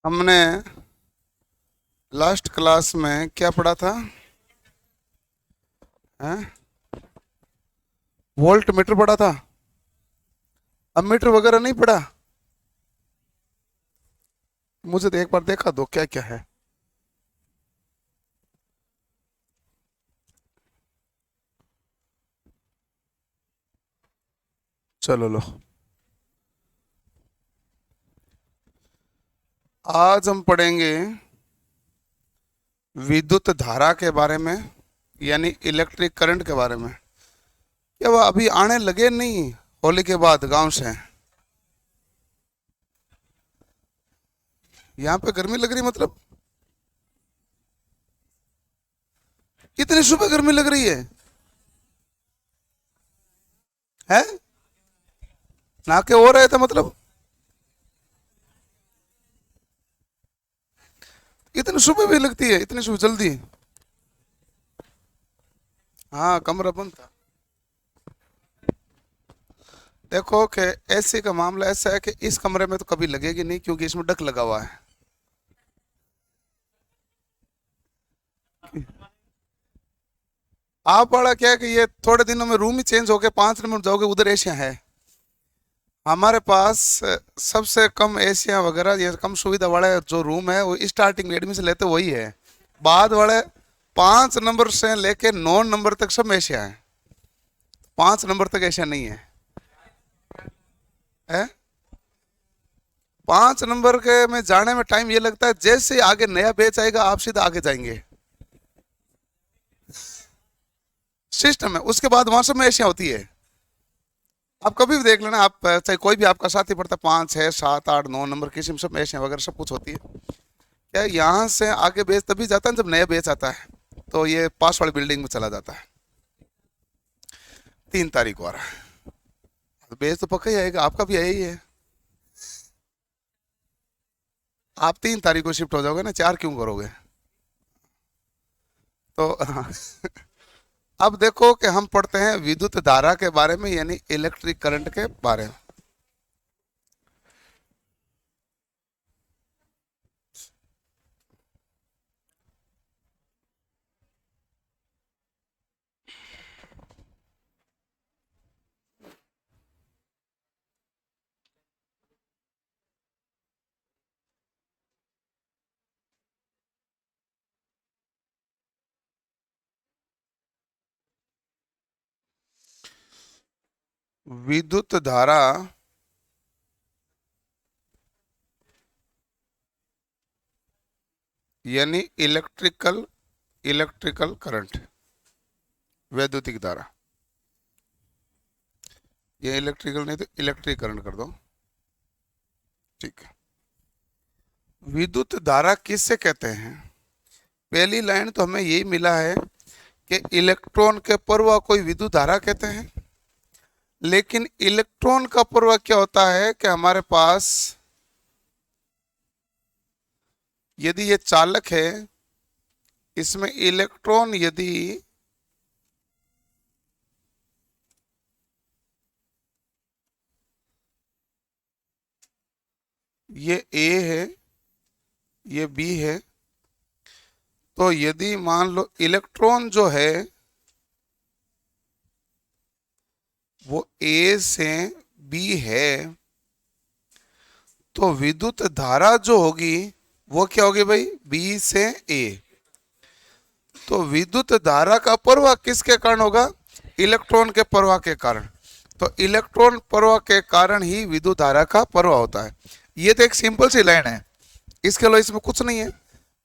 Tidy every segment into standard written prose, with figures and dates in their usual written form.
हमने last class में क्या पढ़ा था? हैं? वोल्ट मीटर पढ़ा था। अमीटर वगैरह नहीं पढ़ा। मुझे तो एक बार देखा दो क्या क्या है। चलो लो, आज हम पढ़ेंगे विद्युत धारा के बारे में, यानी इलेक्ट्रिक करंट के बारे में। क्या वो अभी आने लगे नहीं होली के बाद गांव से? यहाँ पे गर्मी लग रही मतलब? इतनी सुबह गर्मी लग रही है? नाके हो रहे थे मतलब? इतनी सुबह भी लगती है? इतनी सुबह जल्दी? हाँ, कमरा बंद था। देखो कि एसी का मामला ऐसा है कि इस कमरे में तो कभी लगेगी नहीं, क्योंकि इसमें डक लगा हुआ है। आप वाला क्या है कि ये थोड़े दिनों में रूम ही चेंज होके 5 नंबर जाओगे, उधर एशिया है। हमारे पास सबसे कम एशिया वगैरह ये कम सुविधा वाले जो रूम है वो स्टार्टिंग में एडमिशन लेते वही है। बाद वाले 5 नंबर से लेके 9 नंबर तक सब एशिया है। 5 नंबर तक एशिया नहीं है। है? 5 नंबर के में जाने में टाइम ये लगता है, जैसे आगे नया बैच आएगा आप सीधा आगे जाएंगे। सिस्टम है, उसके बाद वहां सब में एशिया होती है। आप कभी भी देख लेना, आप चाहे कोई भी आपका साथी पढ़ता, 5 6 7 8 9 नंबर किसी में सब में एशिया वगैरह सब कुछ होती है। क्या यहाँ से आगे बेच तभी जाता है जब नया बेच आता है, तो ये पास वाली बिल्डिंग में चला जाता है। 3 तारीख को आ रहा है तो बेच तो पक्का ही आएगा, आपका भी यही है। आप 3 तारीख को शिफ्ट हो जाओगे ना, 4 क्यों करोगे? तो अब देखो कि हम पढ़ते हैं विद्युत धारा के बारे में, यानी इलेक्ट्रिक करंट के बारे में। विद्युत धारा यानी इलेक्ट्रिकल करंट, वैद्युतिक धारा। ये इलेक्ट्रिकल नहीं तो इलेक्ट्रिक करंट कर दो। ठीक है। विद्युत धारा किससे कहते हैं? पहली लाइन तो हमें यही मिला है कि इलेक्ट्रॉन के प्रवाह को विद्युत धारा कहते हैं। लेकिन इलेक्ट्रॉन का प्रवाह क्या होता है कि हमारे पास यदि ये चालक है, इसमें इलेक्ट्रॉन यदि ये ए है, ये बी है, तो यदि मान लो इलेक्ट्रॉन जो है वो ए से बी है, तो विद्युत धारा जो होगी वो क्या होगी भाई? बी से ए। तो विद्युत धारा का प्रवाह किसके कारण होगा? इलेक्ट्रॉन के प्रवाह के कारण। तो इलेक्ट्रॉन प्रवाह के कारण ही विद्युत धारा का प्रवाह होता है। ये तो एक सिंपल सी लाइन है, इसके अलावा इसमें कुछ नहीं है।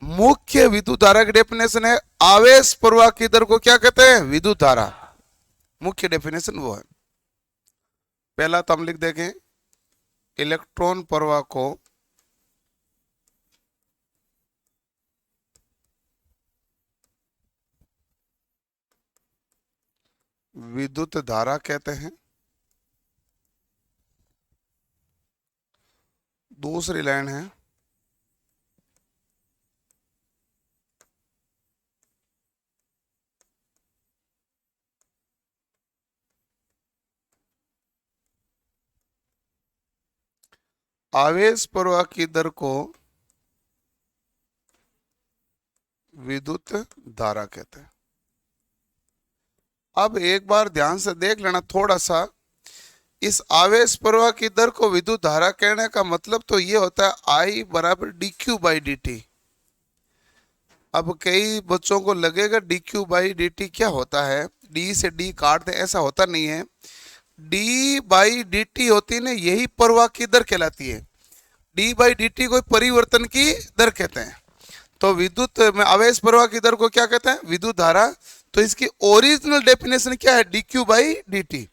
मुख्य विद्युत धारा की डेफिनेशन है आवेश प्रवाह की दर को क्या कहते हैं? विद्युत धारा। मुख्य डेफिनेशन वो है। पहला तो हम लिख देंगे इलेक्ट्रॉन प्रवाह को विद्युत धारा कहते हैं। दूसरी लाइन है आवेश प्रवाह की दर को विद्युत धारा कहते हैं। अब एक बार ध्यान से देख लेना थोड़ा सा, इस आवेश प्रवाह की दर को विद्युत धारा कहने का मतलब तो ये होता है I बराबर D Q by d T. अब कई बच्चों को लगेगा D Q by d T क्या होता है, डी से डी काट दे, ऐसा होता नहीं है। डी बाई डी टी होती है ना, यही प्रवाह की दर कहलाती है। डी बाई डी टी को परिवर्तन की दर कहते हैं। तो विद्युत में आवेश प्रवाह की दर को क्या कहते हैं, विद्युत धारा। तो इसकी ओरिजिनल डेफिनेशन क्या है, D Q by d T.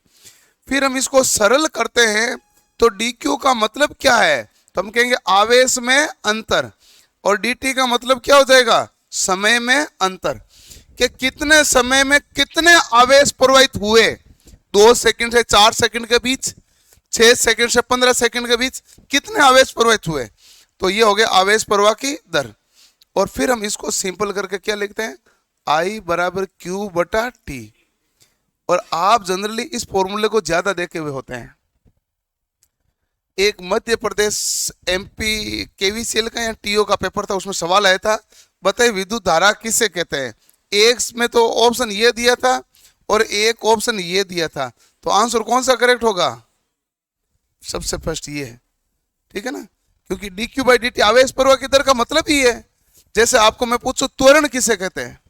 फिर हम इसको सरल करते हैं तो डी क्यू का मतलब क्या है, तो हम कहेंगे आवेश में अंतर, और डी टी का मतलब क्या हो जाएगा, समय में अंतर, कि कितने समय में कितने आवेश प्रवाहित हुए, 2 सेकंड से 4 सेकंड के बीच, 6 सेकंड से 15 सेकंड के बीच कितने आवेश प्रवाहित हुए। तो ये हो गया आवेश प्रवाह की दर। और फिर हम इसको सिंपल करके क्या लिखते हैं, I बराबर Q बटा T। और आप जनरली इस फॉर्मूले को ज्यादा देखे हुए होते हैं। एक मध्य प्रदेश MP KVCL का या TO का पेपर था, उसमें सवाल आया था, बताइए विद्युत धारा किसे कहते हैं। एक में तो ऑप्शन ये दिया था और एक ऑप्शन ये दिया था, तो आंसर कौन सा करेक्ट होगा, सबसे फर्स्ट ये है, ठीक है ना, क्योंकि D Q by d T आवेश प्रवाह की दर का मतलब ही है। जैसे आपको मैं पूछूं त्वरण किसे कहते हैं,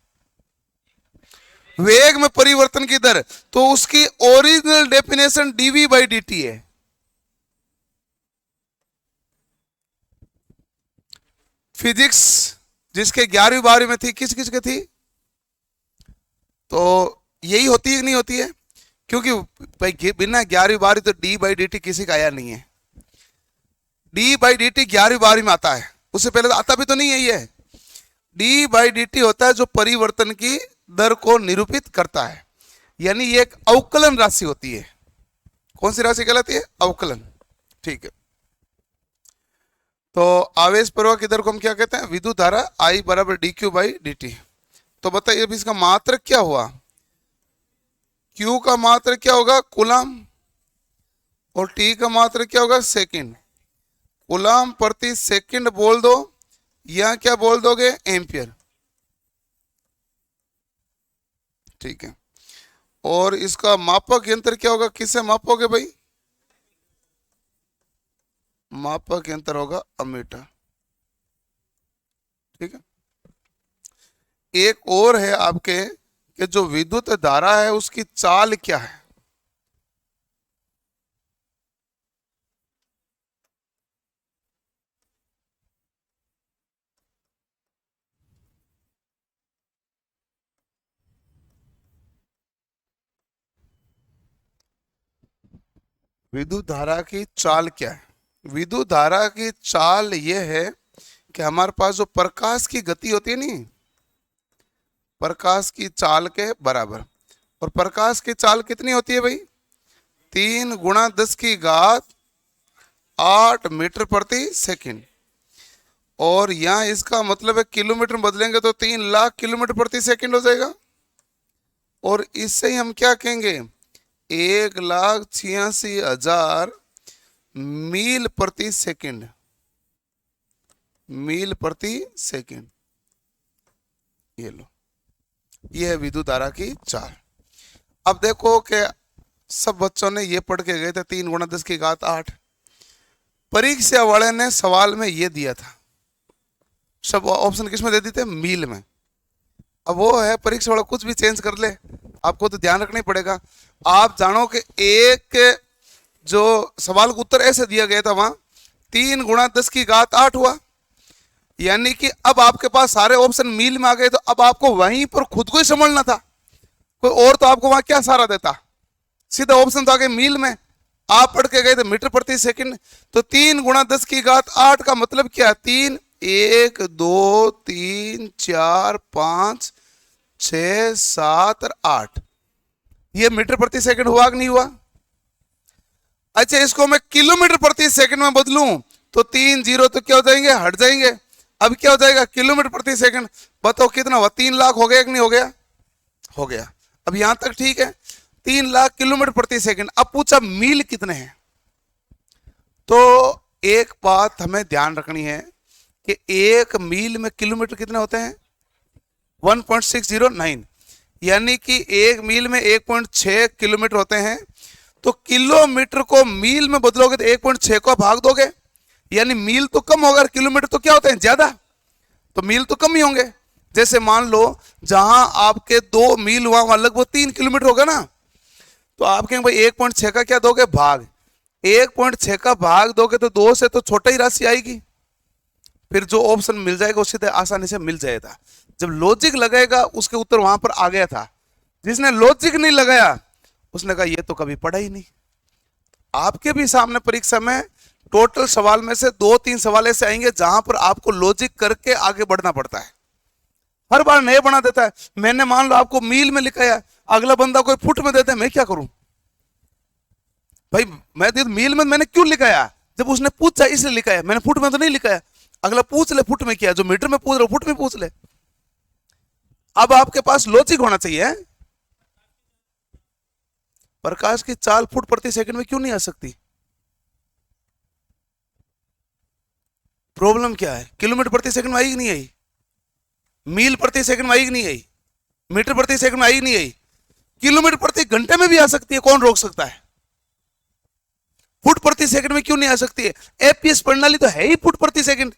वेग में परिवर्तन की दर, तो उसकी original definition d v by d t है। फिजिक्स जिसके 11वीं 12वीं में थी, किस किस के थी, तो यही होती है कि नहीं होती है, क्योंकि भाई बिना 11वीं 12वीं तो डी बाई डी टी किसी का आया नहीं है। डी बाई डी टी 11वीं 12वीं में आता है, उससे पहले तो आता भी तो नहीं है। ये डी बाई डी टी होता है जो परिवर्तन की दर को निरूपित करता है, यानी ये एक अवकलन राशि होती है। कौन सी राशि कहलाती है, अवकलन, ठीक है। तो आवेश प्रवाह की दर को हम क्या कहते हैं, विद्युत धारा I बराबर D Q by d T. तो बताइए अब इसका मात्रक क्या हुआ, Q का मात्रक क्या होगा, कूलाम, और T का मात्रक क्या होगा, सेकंड। कूलाम प्रति सेकंड बोल दो या क्या बोल दोगे, एम्पियर, ठीक है। और इसका मापक यंत्र क्या होगा, किससे मापोगे भाई, मापक यंत्र होगा अमीटर, ठीक है। एक और है आपके कि जो विद्युत धारा है उसकी चाल क्या है, विद्युत धारा की चाल क्या है। विद्युत धारा की चाल यह है कि हमारे पास जो प्रकाश की गति होती है नहीं, प्रकाश की चाल के बराबर। और प्रकाश की चाल कितनी होती है भाई, 3 गुणा 10 की घात 8 मीटर प्रति सेकंड। और यहां इसका मतलब है किलोमीटर में बदलेंगे तो 3 लाख किलोमीटर प्रति सेकंड हो जाएगा। और इससे ही हम क्या कहेंगे, 1,86,000 मील प्रति सेकंड, मील प्रति सेकंड। ये लो, ये है विद्युत धारा की चाल। अब देखो कि सब बच्चों ने ये पढ़ के गए थे 3 गुणा 10 की घात 8। परीक्षा वाले ने सवाल में ये दिया था, सब ऑप्शन किस में दे दिए थे, मील में। अब वो है परीक्षा वाला कुछ भी चेंज कर ले, आपको तो ध्यान रखना ही पड़ेगा। आप जानो कि एक जो सवाल का उत्तर ऐसे दिया गया था वहां 3 गुणा 10 की घात 8 हुआ, यानी कि अब आपके पास सारे ऑप्शन मील में आ गए, तो अब आपको वहीं पर खुद को ही समझना था, कोई और तो आपको वहां क्या सहारा देता, सीधा ऑप्शन तो आ गए मील में, आप पढ़ के गए थे मीटर प्रति सेकंड। तो 3 गुणा 10 की घात 8 का मतलब क्या है, 3 1 2 3 4 5 6 7 और 8, ये मीटर प्रति सेकंड हुआ कि नहीं हुआ। अच्छा इसको मैं किलोमीटर प्रति सेकंड में बदलूं तो 3 जीरो तो क्या हो जाएंगे, हट जाएंगे। अब क्या हो जाएगा, किलोमीटर प्रति सेकंड। बताओ कितना हुआ, 3 लाख हो गया कि नहीं हो गया, हो गया। अब यहां तक ठीक है, 3 लाख किलोमीटर प्रति सेकंड। अब पूछा मील कितने हैं, तो एक बात हमें ध्यान रखनी है कि 1 मील में किलोमीटर कितने होते हैं, 1.609, यानी कि एक मील में 1.6 किलोमीटर होते हैं। तो किलोमीटर को मील में बदलोगे तो 1.6 को भाग दोगे, यानी मील तो कम होगा, किलोमीटर तो क्या होते हैं ज्यादा, तो मील तो कम ही होंगे। जैसे मान लो जहां आपके 2 मील हुआ वहां लगभग 3 किलोमीटर होगा ना, तो आप कहेंगे भाई 1.6 का क्या दोगे भाग, 1.6 का भाग दोगे तो 2 से तो छोटा ही राशि आएगी, फिर जो ऑप्शन मिल जाएगा उससे तो आसानी से मिल जाएगा। जब लॉजिक लगाएगा उसके उत्तर वहां पर आ गया था, जिसने लॉजिक नहीं लगाया उसने कहा ये तो कभी पढ़ा ही नहीं। आपके भी सामने परीक्षा में टोटल सवाल में से 2-3 सवाल ऐसे आएंगे जहां पर आपको लॉजिक करके आगे बढ़ना पड़ता है, हर बार नए बना देता है। मैंने मान लो आपको मील में लिखाया, अगला बंदा कोई फुट में देता है, मैं क्या करूं भाई, मैं मील में मैंने क्यों लिखाया, जब उसने पूछा इसलिए लिखाया, मैंने फुट में तो नहीं लिखाया। अगला पूछ ले फुट में किया, जो मीटर में पूछ रहे फुट में पूछ ले। अब आपके पास लॉजिक होना चाहिए। प्रकाश की चाल फुट प्रति सेकंड में क्यों नहीं आ सकती, प्रॉब्लम क्या है, किलोमीटर प्रति सेकंड में आई कि नहीं आई, मील प्रति सेकंड में आई कि नहीं आई, मीटर प्रति सेकंड में आई कि नहीं आई, किलोमीटर प्रति घंटे में भी आ सकती है, कौन रोक सकता है। फुट प्रति सेकंड में क्यों नहीं आ सकती है, एपीएस प्रणाली तो है ही फुट प्रति सेकंड।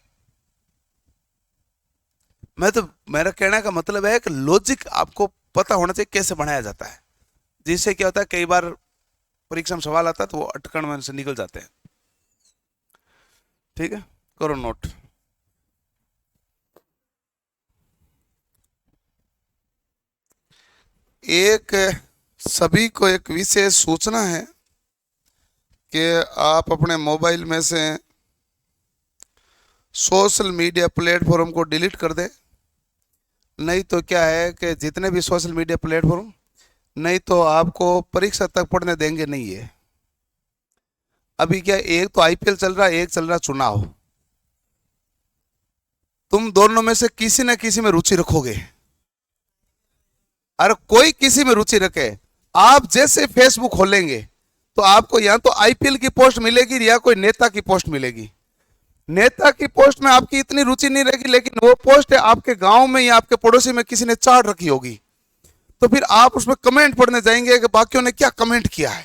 मेरा कहने का मतलब है कि लॉजिक आपको पता होना चाहिए कैसे बनाया जाता है, जिससे क्या होता है कई बार परीक्षा में सवाल आता है तो वो अटकन में से निकल जाते हैं। ठीक है, करो नोट। एक सभी को एक विशेष सूचना है कि आप अपने मोबाइल में से सोशल मीडिया प्लेटफॉर्म को डिलीट कर दें, नहीं तो क्या है कि जितने भी सोशल मीडिया प्लेटफॉर्म, नहीं तो आपको परीक्षा तक पढ़ने देंगे नहीं है। अभी क्या, एक तो आईपीएल चल रहा है, एक चल रहा चुनाव, तुम दोनों में से किसी न किसी में रुचि रखोगे, अरे कोई किसी में रुचि रखे। आप जैसे फेसबुक खोलेंगे तो आपको या तो आईपीएल की पोस्ट मिलेगी या कोई नेता की पोस्ट मिलेगी। नेता की पोस्ट में आपकी इतनी रुचि नहीं रहेगी, लेकिन वो पोस्ट है आपके गांव में या आपके पड़ोसी में किसी ने चाड़ रखी होगी, तो फिर आप उसमें कमेंट पढ़ने जाएंगे कि बाकियों ने क्या कमेंट किया है।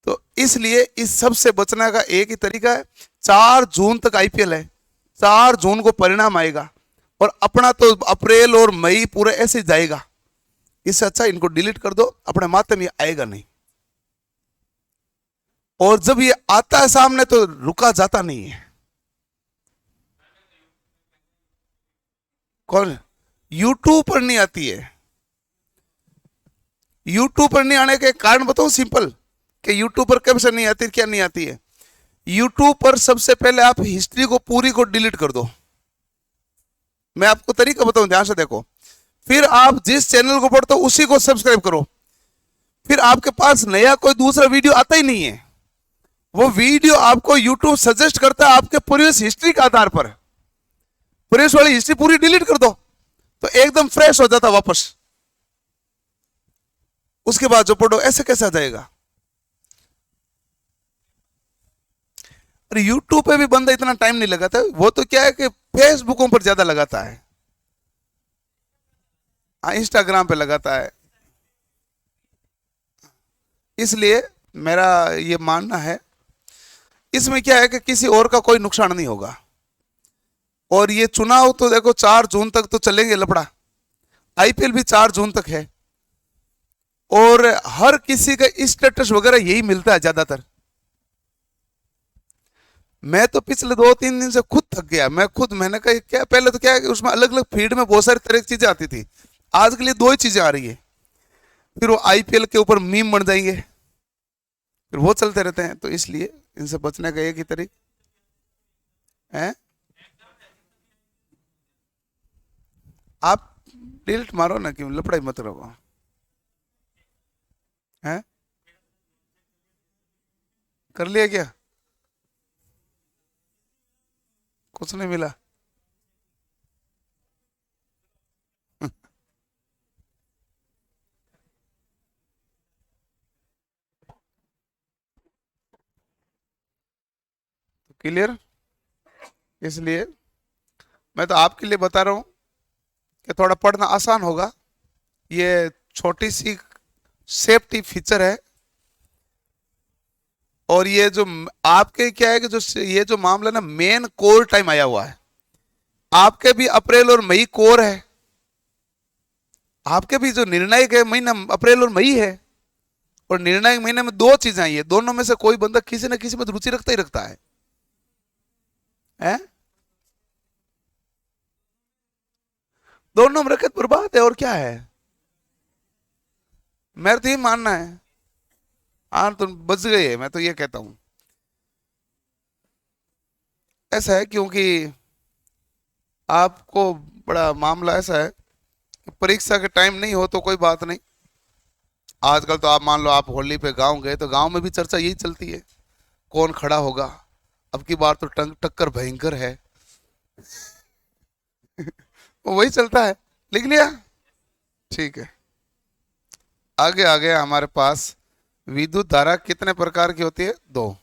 तो इसलिए इस सब से बचने का एक ही तरीका है, 4 जून तक आईपीएल है, 4 जून को परिणाम आएगा, और अपना तो अप्रैल और मई पूरे ऐसे जाएगा। इससे अच्छा इनको डिलीट कर दो, अपने माथे में आएगा नहीं, और जब ये आता है सामने तो रुका जाता नहीं है। कौन, यूट्यूब पर नहीं आती है। यूट्यूब पर नहीं आने के कारण बताऊं सिंपल, कि यूट्यूब पर कब से नहीं आती, क्या नहीं आती है। यूट्यूब पर सबसे पहले आप हिस्ट्री को पूरी को डिलीट कर दो, मैं आपको तरीका बताऊं, ध्यान से देखो। फिर आप जिस चैनल को पढ़ते हो उसी को सब्सक्राइब करो, फिर आपके पास नया कोई दूसरा वीडियो आता ही नहीं है। वो वीडियो आपको यूट्यूब सजेस्ट करता है आपके प्रीवियस हिस्ट्री के आधार पर, प्रीवियस वाली हिस्ट्री पूरी डिलीट कर दो तो एकदम फ्रेश हो जाता वापस, उसके बाद जो पढ़ो। ऐसे कैसे आ जाएगा। अरे यूट्यूब पे भी बंदा इतना टाइम नहीं लगाता, वो तो क्या है कि फेसबुकों पर ज्यादा लगाता है, इंस्टाग्राम पे लगाता है। इसलिए मेरा ये मानना है, इसमें क्या है कि किसी और का कोई नुकसान नहीं होगा। और ये चुनाव तो देखो 4 जून तक तो चलेंगे लफड़ा, आईपीएल भी 4 जून तक है, और हर किसी का स्टेटस वगैरह यही मिलता है ज्यादातर। मैं तो पिछले 2-3 दिन से खुद थक गया, मैंने कहा क्या, पहले तो क्या है कि उसमें अलग अलग फीड में बहुत सारी तरह की चीजें आती थी, आज के लिए 2 ही चीजें आ रही है, फिर वो आईपीएल के ऊपर मीम बन जाएंगे, फिर वो चलते रहते हैं। तो इसलिए इनसे बचने का एक ही तरीका है, आप डिलीट मारो ना, क्यों लपड़ाई मत रहो है। कर लिया क्या, कुछ नहीं मिला। क्लियर, इसलिए मैं तो आपके लिए बता रहा हूं कि थोड़ा पढ़ना आसान होगा। ये छोटी सी सेफ्टी फीचर है। और ये जो आपके क्या है कि जो ये जो मामला ना मेन कोर टाइम आया हुआ है। आपके भी अप्रैल और मई कोर है। आपके भी जो निर्णायक है महीना अप्रैल और मई है। और निर्णायक महीने में दो चीजें आई है, दोनों में से कोई बंदा किसी न किसी में रुचि रखता ही रखता है, हैं? दोनों में रखत बर्बाद है और क्या है। मेरा तो ये मानना है। हाँ तुम बच गए, मैं तो ये कहता हूं। ऐसा है क्योंकि आपको बड़ा मामला ऐसा है कि परीक्षा के टाइम नहीं हो तो कोई बात नहीं। आजकल तो आप मान लो आप होली पे गांव गए तो गांव में भी चर्चा यही चलती है, कौन खड़ा होगा। अब की बार तो टक्कर भयंकर है। वही चलता है। लिख लिया? ठीक है। आगे आगे हमारे पास विद्युत धारा कितने प्रकार की होती है? दो।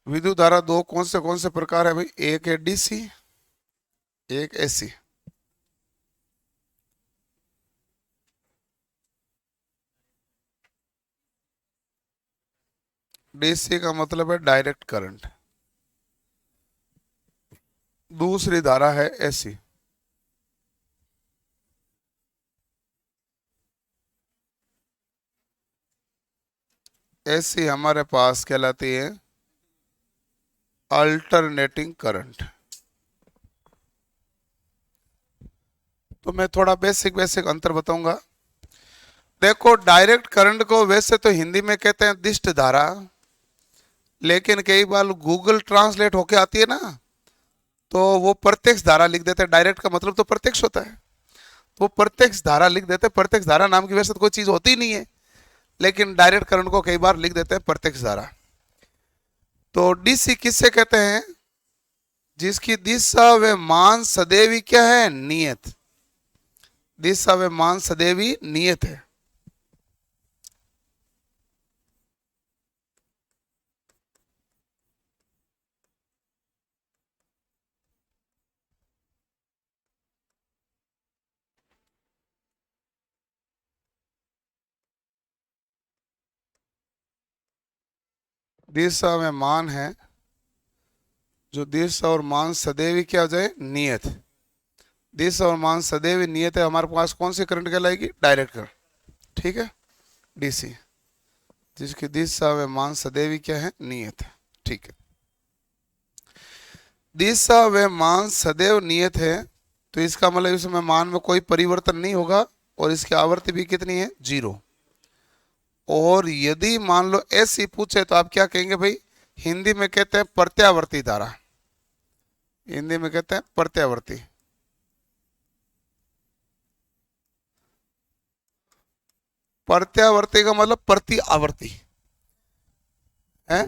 विद्युत धारा दो कौन से प्रकार है भाई? एक है डीसी, एक एसी। डीसी का मतलब है डायरेक्ट करंट। दूसरी धारा है एसी। एसी हमारे पास कहलाती है अल्टरनेटिंग करंट। तो मैं थोड़ा बेसिक बेसिक अंतर बताऊंगा। देखो डायरेक्ट करंट को वैसे तो हिंदी में कहते हैं दिष्ट धारा, लेकिन कई बार गूगल ट्रांसलेट होके आती है ना, तो वो प्रत्यक्ष धारा लिख देते हैं। डायरेक्ट का मतलब तो प्रत्यक्ष होता है, तो वो प्रत्यक्ष धारा लिख देते हैं। प्रत्यक्ष धारा नाम की वैसे तो कोई चीज होती नहीं है, लेकिन डायरेक्ट करंट को कई बार लिख देते हैं प्रत्यक्ष धारा। तो डीसी किससे कहते हैं? जिसकी दिशा व मान सदैव ही क्या है? नियत। दिशा व मान सदैव ही नियत है। दिशा में मान है, जो दिशा और मान सदैव ही क्या हो जाए? नियत। दिशा और मान सदैव ही नियत है। हमारे पास कौन सी करंट कहलाएगी? Direct current. ठीक है, डीसी जिसकी दिशा में मान सदैव ही क्या है? नियत है। ठीक है, दिशा व मान सदैव नियत है, तो इसका मतलब इसमें मान में कोई परिवर्तन नहीं होगा और इसकी आवृत्ति भी कितनी है? 0। और यदि मान लो ऐसी पूछे तो आप क्या कहेंगे भाई? हिंदी में कहते हैं प्रत्यावर्ती धारा। हिंदी में कहते हैं प्रत्यावर्ती। प्रत्यावर्ती का मतलब प्रति आवर्ती है।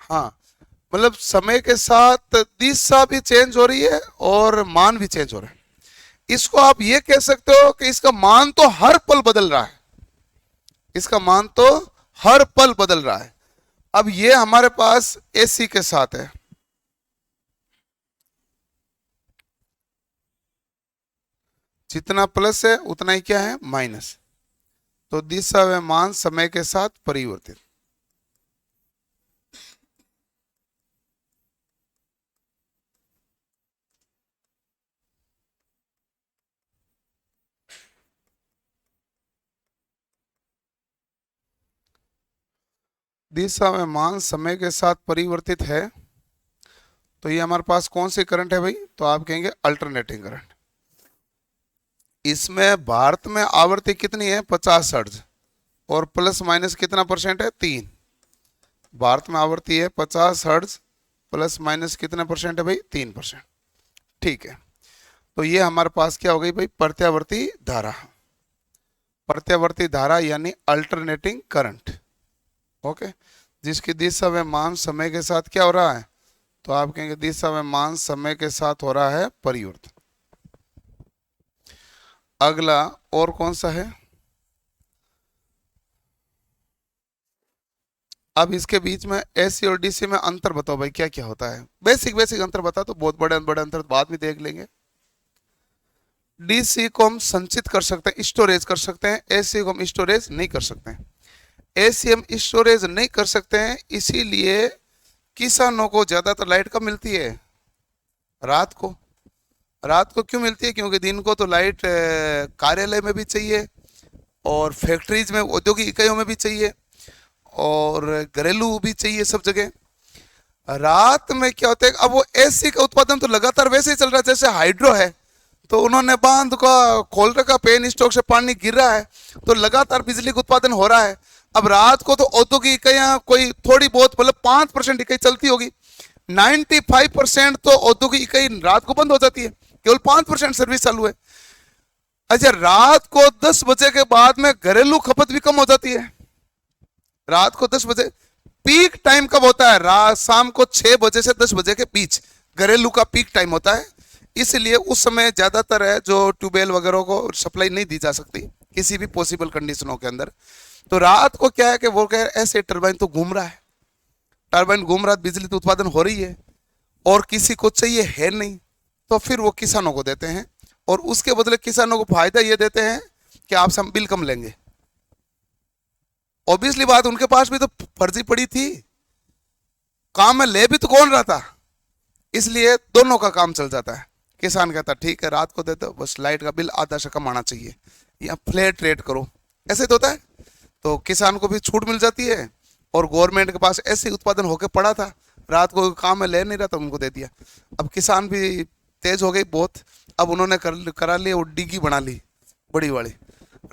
हाँ, मतलब समय के साथ दिशा भी चेंज हो रही है और मान भी चेंज हो रहा है। इसको आप ये कह सकते हो कि इसका मान तो हर पल बदल रहा है। इसका मान तो हर पल बदल रहा है। अब ये हमारे पास एसी के साथ है। जितना प्लस है उतना ही क्या है? माइनस। तो दिशा व मान समय के साथ परिवर्तित। दिशा में मान समय के साथ परिवर्तित है, तो ये हमारे पास कौन सी करंट है भाई? तो आप कहेंगे अल्टरनेटिंग करंट। इसमें भारत में आवृत्ति कितनी है? 50 हर्ट्ज। और प्लस माइनस कितना परसेंट है? 3। भारत में आवृत्ति है 50 हर्ट्ज, प्लस माइनस कितना परसेंट है भाई? 3%। ठीक है, तो ये हमारे पास क्या हो गई भाई? प्रत्यावर्ती धारा। प्रत्यावर्ती धारा यानी अल्टरनेटिंग करंट। ओके, जिसकी दिशा में मान समय के साथ क्या हो रहा है, तो आप कहेंगे दिशा में मान समय के साथ हो रहा है परिवर्तन। अगला और कौन सा है, अब इसके बीच में एसी और डीसी में अंतर बताओ भाई, क्या क्या होता है। बेसिक बेसिक अंतर बता, तो बहुत बड़े बड़े अंतर बाद में देख लेंगे। डीसी को हम संचित कर सकते हैं, स्टोरेज कर सकते हैं, एसी को हम स्टोरेज नहीं कर सकते हैं। एसी हम स्टोरेज नहीं कर सकते हैं, इसीलिए किसानों को ज्यादातर लाइट कब मिलती है, रात को। रात को क्यों मिलती है, क्योंकि दिन को तो लाइट कार्यालय में भी चाहिए और फैक्ट्रीज में, औद्योगिक इकाइयों में भी चाहिए और घरेलू भी चाहिए, सब जगह। रात में क्या होता है, अब वो एसी का उत्पादन तो लगातार वैसे ही चल रहा है, जैसे हाइड्रो है तो उन्होंने बांध का खोल रखा, पेन स्टॉक से पानी गिर रहा है तो लगातार बिजली का उत्पादन हो रहा है। अब रात को तो औद्योगिक इकाइयां कोई थोड़ी बहुत, मतलब 5% इकाई चलती होगी, 95% तो औद्योगिक इकाई रात को बंद हो जाती है, केवल 5% सर्विस चालू है। अच्छा, रात को 10 बजे के बाद में घरेलू खपत भी कम हो जाती है। रात को 10 बजे पीक टाइम कब होता है, रात शाम को 6 बजे से 10 बजे के बीच घरेलू का पीक टाइम होता है, इसलिए उस समय ज्यादातर है जो ट्यूबवेल वगैरह को सप्लाई नहीं दी जा सकती किसी भी पॉसिबल कंडीशनों के अंदर। तो रात को क्या है कि वो कह ऐसे टरबाइन तो घूम रहा है, टरबाइन घूम रहा है, बिजली तो उत्पादन हो रही है और किसी को चाहिए है नहीं, तो फिर वो किसानों को देते हैं और उसके बदले किसानों को फायदा ये देते हैं कि आपसे हम बिल कम लेंगे। ऑब्वियसली बात, उनके पास भी तो फर्जी पड़ी थी, काम में ले भी तो कौन रहा था, इसलिए दोनों का काम चल जाता है। किसान कहता ठीक है रात को देते हो, बस लाइट का बिल आधा से कम आना चाहिए या फ्लैट रेट करो, ऐसे तो होता है। तो किसान को भी छूट मिल जाती है और गवर्नमेंट के पास ऐसे उत्पादन होकर पड़ा था, रात को काम में ले नहीं रहा था, उनको दे दिया। अब किसान भी तेज हो गई बहुत, अब उन्होंने करा लिया वो डिग्गी बना ली बड़ी वाली,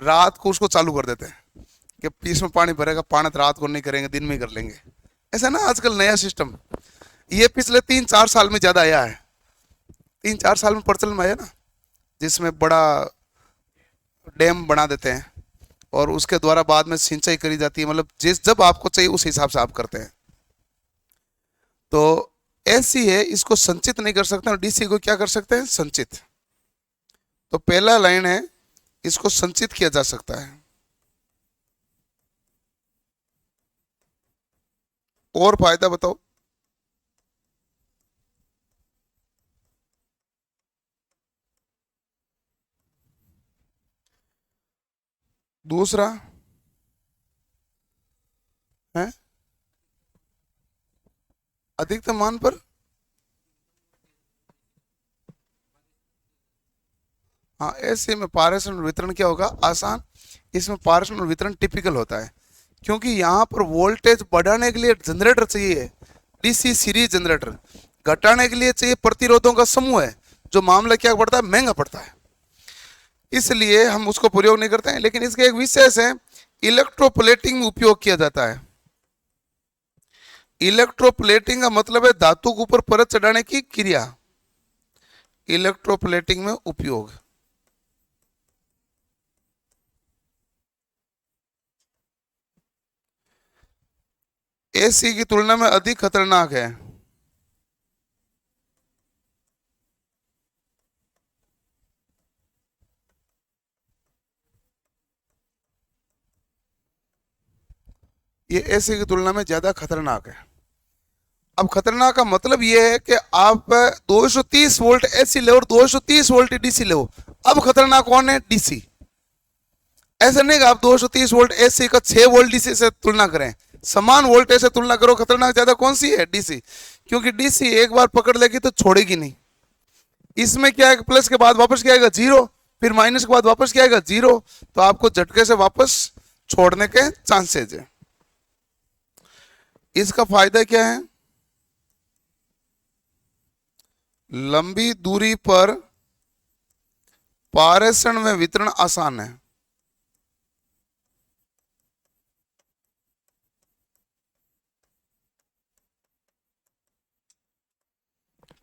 रात को उसको चालू कर देते हैं कि पीस में पानी भरेगा, पानी तो रात को नहीं करेंगे, दिन में ही कर लेंगे। ऐसा ना आजकल नया सिस्टम, ये पिछले 3-4 साल में ज्यादा आया है, 3-4 साल में प्रचलन में आया ना, जिसमें बड़ा डैम बना देते हैं और उसके द्वारा बाद में सिंचाई करी जाती है, मतलब जिस जब आपको चाहिए उस हिसाब से आप करते हैं। तो एसी है, इसको संचित नहीं कर सकते, और डीसी को क्या कर सकते हैं, संचित। तो पहला लाइन है, इसको संचित किया जा सकता है। और फायदा बताओ। दूसरा है अधिकतम मान पर, हाँ ऐसे में पारेषण और वितरण क्या होगा, आसान। इसमें पारेषण और वितरण टिपिकल होता है, क्योंकि यहाँ पर वोल्टेज बढ़ाने के लिए जनरेटर चाहिए, डीसी सीरीज जनरेटर, घटाने के लिए चाहिए प्रतिरोधों का समूह है, जो मामला क्या पड़ता है, महंगा पड़ता है, इसलिए हम उसको प्रयोग नहीं करते हैं। लेकिन इसके एक विशेष है, इलेक्ट्रोप्लेटिंग में उपयोग किया जाता है। इलेक्ट्रोप्लेटिंग का मतलब है धातु के ऊपर परत चढ़ाने की क्रिया, इलेक्ट्रोप्लेटिंग में उपयोग। एसी की तुलना में अधिक खतरनाक है। ये एसी की तुलना में ज्यादा खतरनाक है। अब खतरनाक का मतलब ये है कि आप 230 वोल्ट एसी ले और 230 वोल्ट डीसी ले, अब खतरनाक कौन है, डीसी। ऐसा नहीं कि आप 230 वोल्ट एसी का 6 वोल्ट डीसी से तुलना करें, समान वोल्टेज से तुलना करो, खतरनाक ज्यादा कौन सी है, डीसी। क्योंकि डीसी एक बार पकड़ लेगी तो छोड़ेगी नहीं। इसमें क्या है, प्लस के बाद वापस क्या आएगा, जीरो, फिर माइनस के बाद वापस क्या आएगा, जीरो, तो आपको झटके से वापस छोड़ने के चांसेज है। इसका फायदा क्या है, लंबी दूरी पर पारेषण में वितरण आसान है।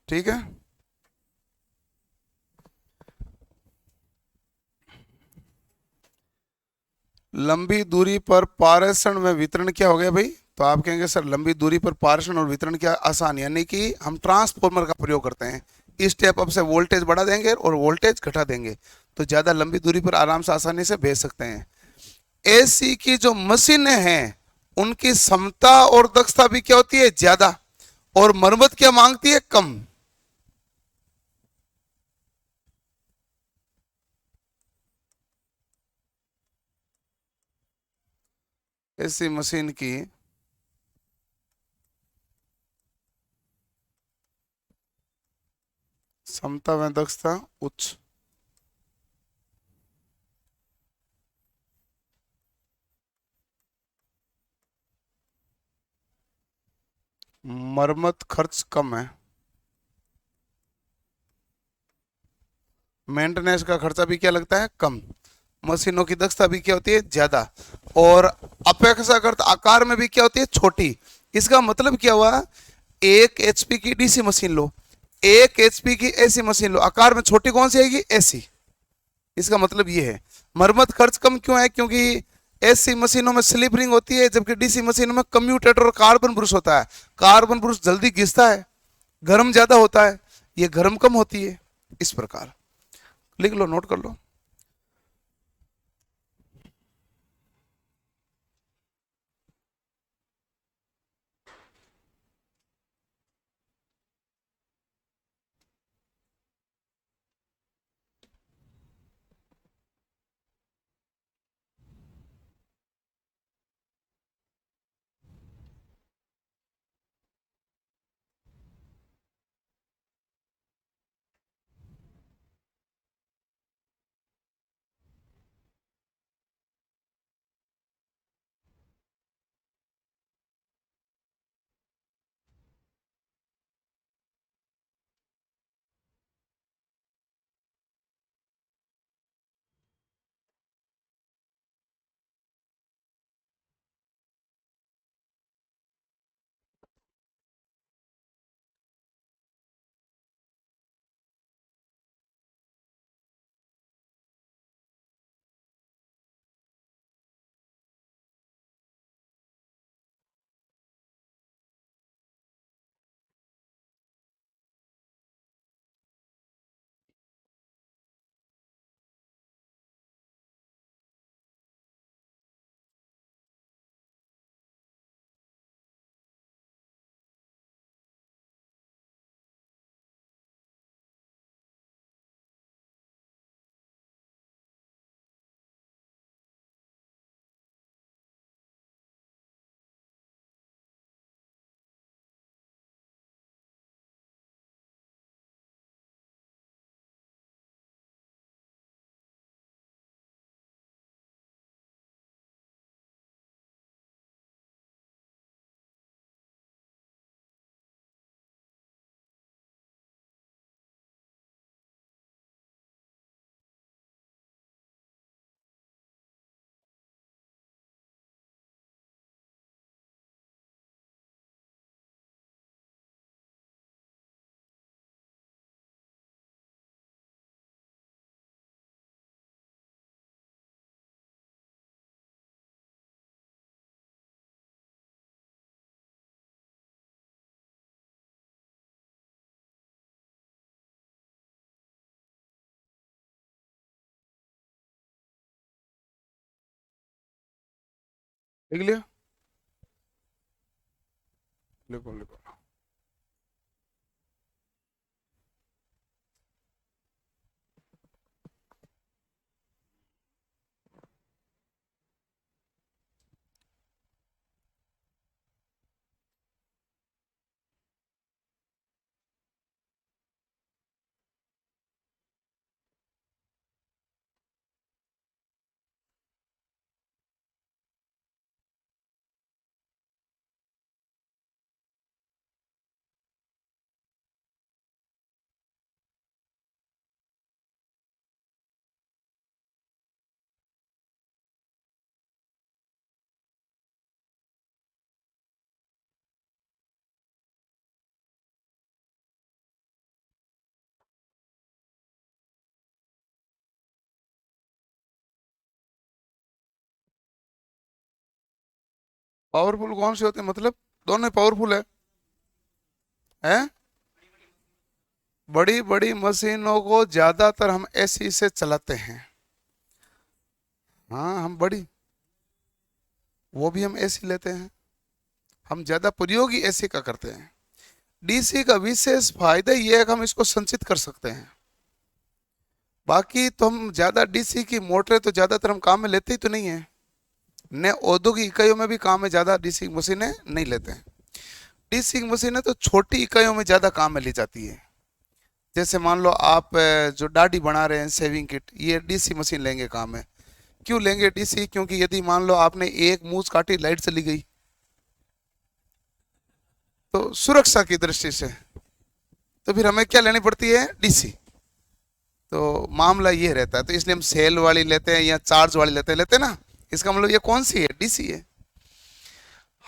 ठीक है, लंबी दूरी पर पारेषण में वितरण क्या हो गया भाई, तो आप कहेंगे सर लंबी दूरी पर पारेषण और वितरण क्या आसान, यानी कि हम ट्रांसफॉर्मर का प्रयोग करते हैं, इस स्टेप अप से वोल्टेज बढ़ा देंगे और वोल्टेज घटा देंगे, तो ज़्यादा लंबी दूरी पर आराम से आसानी से भेज सकते हैं। एसी की जो मशीनें हैं उनकी क्षमता और दक्षता भी क्या होती है, ज़्यादा, और मरम्मत क्या मांगती है, कम। एसी मशीन की क्षमता व दक्षता उच्च। मरम्मत खर्च कम है। मेंटेनेंस का खर्चा भी क्या लगता है, कम। मशीनों की दक्षता भी क्या होती है, ज्यादा। और अपेक्षाकृत आकार में भी क्या होती है, छोटी। इसका मतलब क्या हुआ, 1 HP की डीसी मशीन लो, 1 HP की एसी मशीन लो, आकार में छोटी कौन सी आएगी, एसी। इसका मतलब ये है। मरम्मत खर्च कम क्यों है, क्योंकि एसी मशीनों में स्लिप रिंग होती है, जबकि डीसी मशीनों में कम्यूटेटर और कार्बन ब्रुश होता है। कार्बन ब्रुश जल्दी घिसता है, गर्म ज्यादा होता है, ये गर्म कम होती है। इस प्रकार लिख लो, नोट कर लो। लिख लिया, लिखो लिखो। पावरफुल कौन से होते हैं, मतलब दोनों पावरफुल है, हैं? बड़ी बड़ी मशीनों को ज्यादातर हम एसी से चलाते हैं। हाँ, हम बड़ी, वो भी हम एसी लेते हैं, हम ज्यादा प्रयोग ही एसी का करते हैं। डीसी का विशेष फायदा ये है कि हम इसको संचित कर सकते हैं। बाकी तो हम ज्यादा डीसी की मोटरें तो ज्यादातर हम काम में लेते ही तो नहीं है, न औद्योगिक इकाइयों में भी काम में ज्यादा डीसी मशीनें नहीं लेते हैं। डीसी मशीनें तो छोटी इकाइयों में ज्यादा काम में ली जाती है। जैसे मान लो आप जो दाढ़ी बना रहे हैं, शेविंग किट, ये डीसी मशीन लेंगे काम में। क्यों लेंगे डीसी? क्योंकि यदि मान लो आपने एक मूंछ काटी, लाइट चली गई, तो सुरक्षा की दृष्टि से तो फिर हमें क्या लेनी पड़ती है? डीसी। तो मामला ये रहता है, तो इसलिए हम सेल वाली लेते हैं या चार्ज वाली लेते हैं ना। इसका मतलब ये कौन सी है? डीसी है।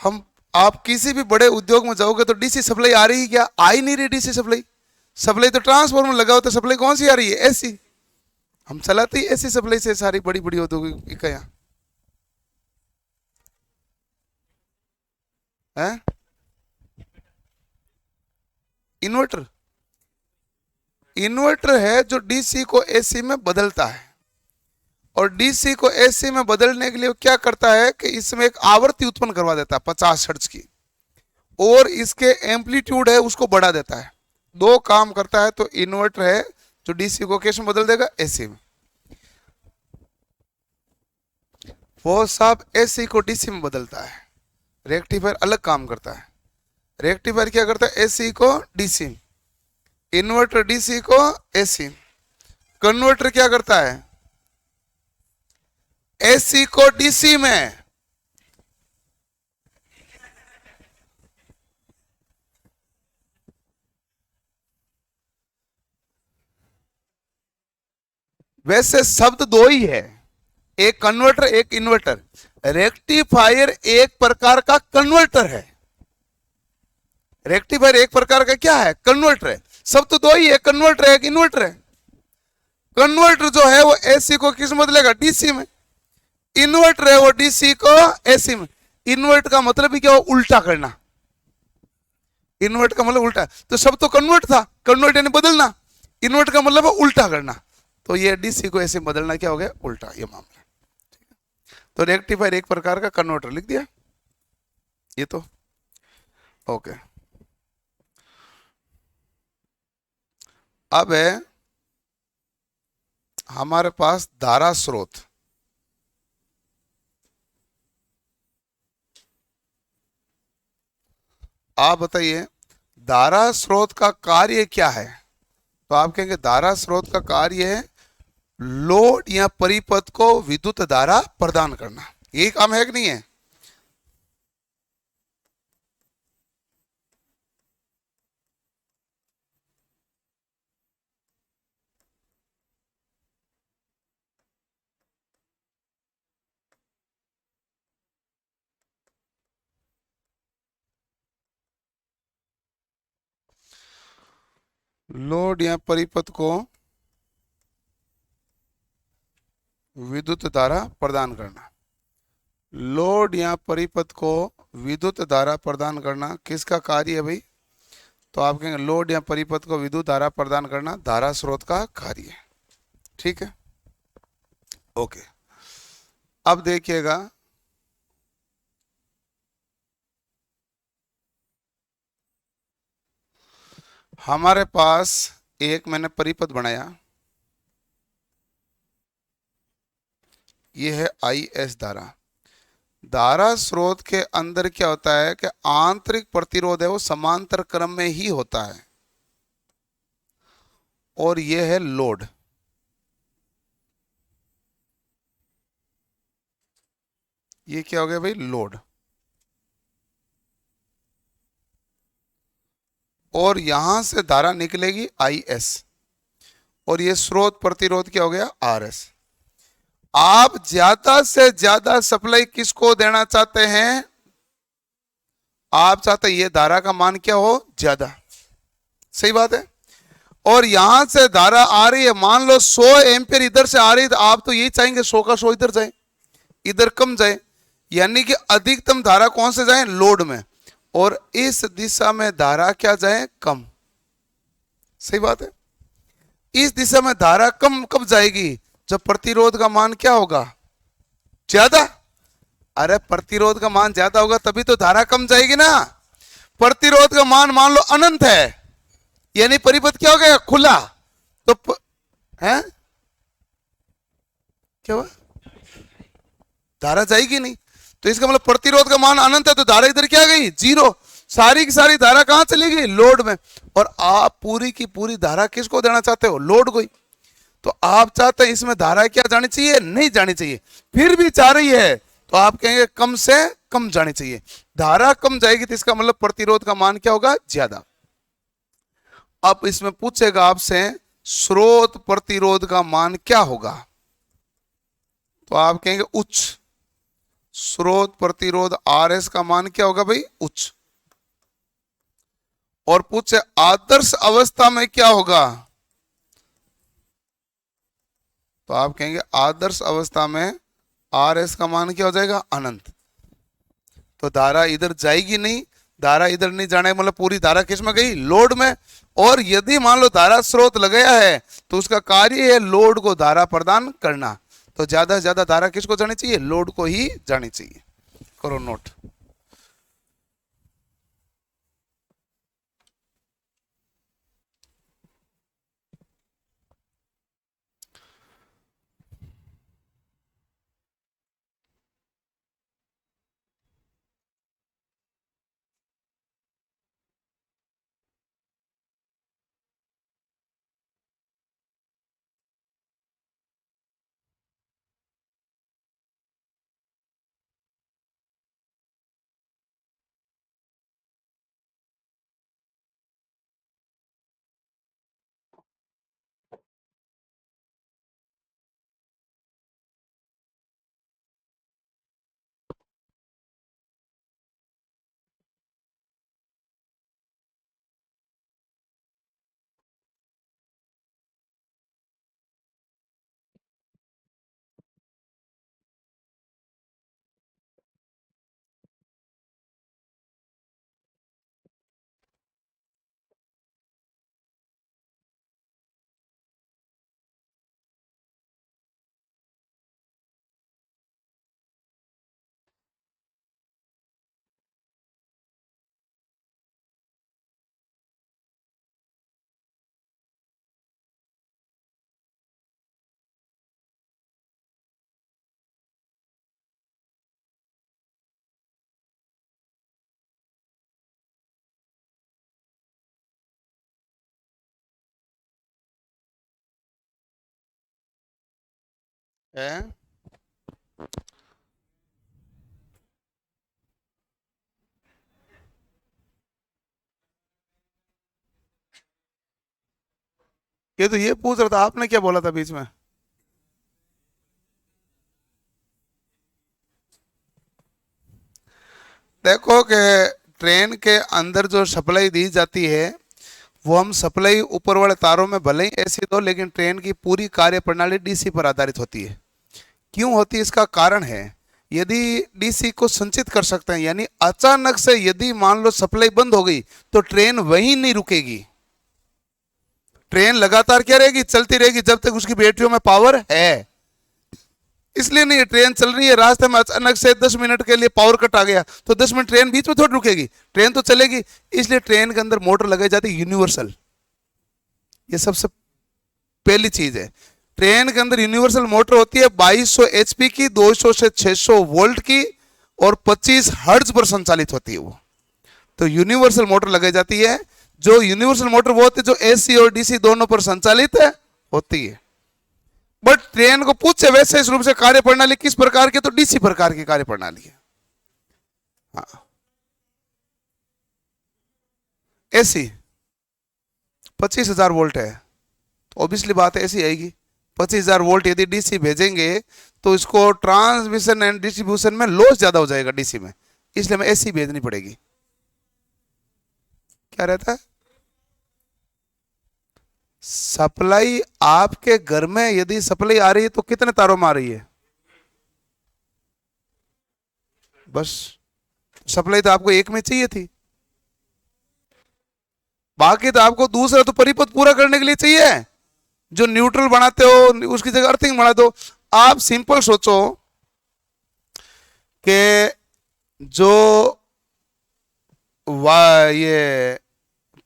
हम, आप किसी भी बड़े उद्योग में जाओगे तो डीसी सप्लाई आ रही है क्या? आ ही नहीं रही डीसी सप्लाई। सप्लाई तो ट्रांसफार्मर लगा हो, तो सप्लाई कौन सी आ रही है? एसी। हम चलाते ही एसी सप्लाई से सारी बड़ी बड़ी औद्योगिक इकाइयां हैं। इन्वर्टर, इन्वर्टर है जो डीसी को एसी में बदलता है। और डीसी को एसी में बदलने के लिए क्या करता है कि इसमें एक आवृत्ति उत्पन्न करवा देता है 50 हर्ट्ज की, और इसके एम्पलीट्यूड है उसको बढ़ा देता है। दो काम करता है। तो इन्वर्टर है जो डीसी को किस में बदल देगा? एसी में। वो सब एसी को डीसी में बदलता है। रेक्टिफायर अलग काम करता है। रेक्टिफायर क्या करता है? एसी को डीसी, इन्वर्टर डीसी को एसी। कन्वर्टर क्या करता है? एसी को डीसी में। वैसे शब्द दो ही है, एक कन्वर्टर एक इन्वर्टर। रेक्टिफायर एक प्रकार का कन्वर्टर है। रेक्टिफायर एक प्रकार का क्या है? कन्वर्टर है। सब तो दो ही है, कन्वर्टर है एक इन्वर्टर है। कन्वर्टर जो है वो एसी को किस में बदलेगा? डीसी में। इन्वर्टर है वो डीसी को एसी में। इन्वर्ट का मतलब ही क्या? वो उल्टा करना। इन्वर्ट का मतलब उल्टा। तो सब तो कन्वर्ट था, कन्वर्ट यानी बदलना। इन्वर्ट का मतलब है उल्टा करना। तो ये डीसी को एसी में बदलना क्या हो गया? उल्टा, ये मामला। तो रेक्टिफायर एक प्रकार का कन्वर्टर लिख दिया ये तो। ओके, अब है हमारे पास धारा स्रोत। आप बताइए धारा स्रोत का कार्य क्या है? तो आप कहेंगे धारा स्रोत का कार्य है लोड या परिपथ को विद्युत धारा प्रदान करना। यही काम है कि नहीं है? लोड या परिपथ को विद्युत धारा प्रदान करना। लोड या परिपथ को विद्युत धारा प्रदान करना किसका कार्य है भाई? तो आप कहेंगे लोड या परिपथ को विद्युत धारा प्रदान करना धारा स्रोत का कार्य है। ठीक है, ओके। अब देखिएगा, हमारे पास एक मैंने परिपथ बनाया, ये है IS धारा। धारा स्रोत के अंदर क्या होता है कि आंतरिक प्रतिरोध है वो समांतर क्रम में ही होता है, और ये है लोड। ये क्या हो गया भाई? लोड। और यहां से धारा निकलेगी IS, और ये स्रोत प्रतिरोध क्या हो गया? RS। आप ज्यादा से ज्यादा सप्लाई किसको देना चाहते हैं? आप चाहते हैं ये धारा का मान क्या हो? ज्यादा। सही बात है। और यहां से धारा आ रही है, मान लो 100 एम्पियर इधर से आ रही है, तो आप तो यही चाहेंगे 100 का 100 इधर जाए, इधर कम जाए। यानी कि अधिकतम धारा कौन से जाए, लोड में, और इस दिशा में धारा क्या जाए, कम। सही बात है। इस दिशा में धारा कम कब जाएगी, जब प्रतिरोध का मान क्या होगा, ज्यादा। अरे प्रतिरोध का मान ज्यादा होगा तभी तो धारा कम जाएगी ना। प्रतिरोध का मान मान लो अनंत है, यानी परिपथ क्या हो गया, खुला, तो है क्या हुआ, धारा जाएगी नहीं। तो इसका मतलब प्रतिरोध का मान अनंत है, तो धारा इधर क्या गई, जीरो। सारी की सारी धारा कहां चली गई, लोड में। और आप पूरी की पूरी धारा किसको देना चाहते हो, लोड को ही। तो आप चाहते हैं इसमें धारा क्या जानी चाहिए, नहीं जानी चाहिए, फिर भी जा रही है, तो आप कहेंगे कम से कम जानी चाहिए। धारा कम जाएगी तो इसका मतलब प्रतिरोध का मान क्या होगा, ज्यादा। अब इसमें पूछेगा आपसे स्रोत प्रतिरोध का मान क्या होगा, तो आप कहेंगे उच्च। स्रोत प्रतिरोध RS का मान क्या होगा भाई, उच्च। और पूछे आदर्श अवस्था में क्या होगा, तो आप कहेंगे आदर्श अवस्था में RS का मान क्या हो जाएगा, अनंत। तो धारा इधर जाएगी नहीं, धारा इधर नहीं जाने मतलब पूरी धारा किस में गई, लोड में। और यदि मान लो धारा स्रोत लगाया है तो उसका कार्य है लोड को धारा प्रदान करना, तो ज्यादा से ज्यादा धारा किसको जानी चाहिए, लोड को ही जानी चाहिए। करो नोट। है ये तो ये पूछ रहा था, आपने क्या बोला था बीच में। देखो कि ट्रेन के अंदर जो सप्लाई दी जाती है वो हम सप्लाई ऊपर वाले तारों में भले ही ऐसी दो, लेकिन ट्रेन की पूरी कार्य प्रणाली डीसी पर आधारित होती है। क्यों होती है, इसका कारण है, यदि डीसी को संचित कर सकते हैं, यानी अचानक से यदि मान लो सप्लाई बंद हो गई तो ट्रेन वहीं नहीं रुकेगी, ट्रेन लगातार क्या रहेगी, चलती रहेगी जब तक उसकी बैटरियों में पावर है। इसलिए नहीं, ट्रेन चल रही है, रास्ते में अचानक से 10 मिनट के लिए पावर कट आ गया तो 10 मिनट ट्रेन बीच में थोड़ी रुकेगी, ट्रेन तो चलेगी। इसलिए ट्रेन के अंदर मोटर लगाई जाती है यूनिवर्सल, ये सबसे पहली चीज है। ट्रेन के अंदर यूनिवर्सल मोटर होती है 2200 HP की, 200 से 600 वोल्ट की, और 25 हर्ट्ज पर संचालित होती है वो। तो यूनिवर्सल मोटर लगाई जाती है। जो यूनिवर्सल मोटर वो होती है जो AC और DC दोनों पर संचालित है होती है। बट ट्रेन को पूछे वैसे इस रूप से कार्य प्रणाली किस प्रकार की, तो DC प्रकार की कार्य प्रणाली है। हाँ, AC 25,000 वोल्ट है, तो ऑब्वियसली बात है ऐसी आएगी। 25,000 वोल्ट यदि डीसी भेजेंगे तो इसको ट्रांसमिशन एंड डिस्ट्रीब्यूशन में लॉस ज्यादा हो जाएगा डीसी में, इसलिए हमें एसी भेजनी पड़ेगी। क्या रहता है, सप्लाई आपके घर में यदि सप्लाई आ रही है तो कितने तारों में आ रही है, बस सप्लाई तो आपको एक में चाहिए थी, बाकी तो आपको दूसरा तो परिपथ पूरा करने के लिए चाहिए। जो न्यूट्रल बनाते हो उसकी जगह अर्थिंग बना दो। आप सिंपल सोचो कि जो ये